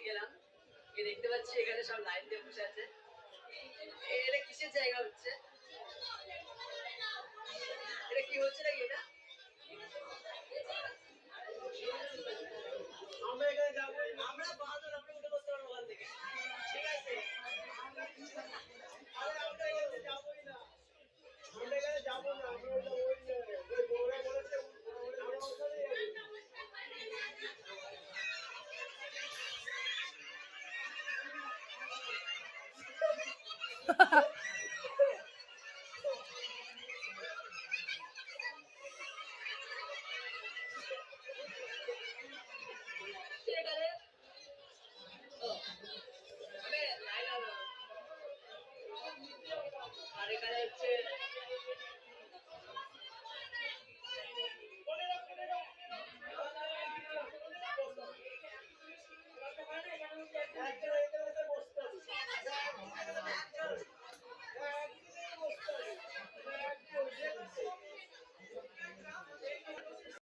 গেলাম, গিয়ে দেখতে পাচ্ছি এখানে সব লাইন দিয়ে বসে আছে। এটা কিসের জায়গা হচ্ছে? এটা কি হচ্ছে নাকি এটা? আমরা এখানে যাবো, আমরা বাহাদুর, আমরা উঠে বসতে পারবো ওখান থেকে, ঠিক আছে? আরে আমরা এখানে যাবোই না, আমরা এখানে যাবো না, আমরা ওই ওরা বলেছে আমরা ওখানে যাবো।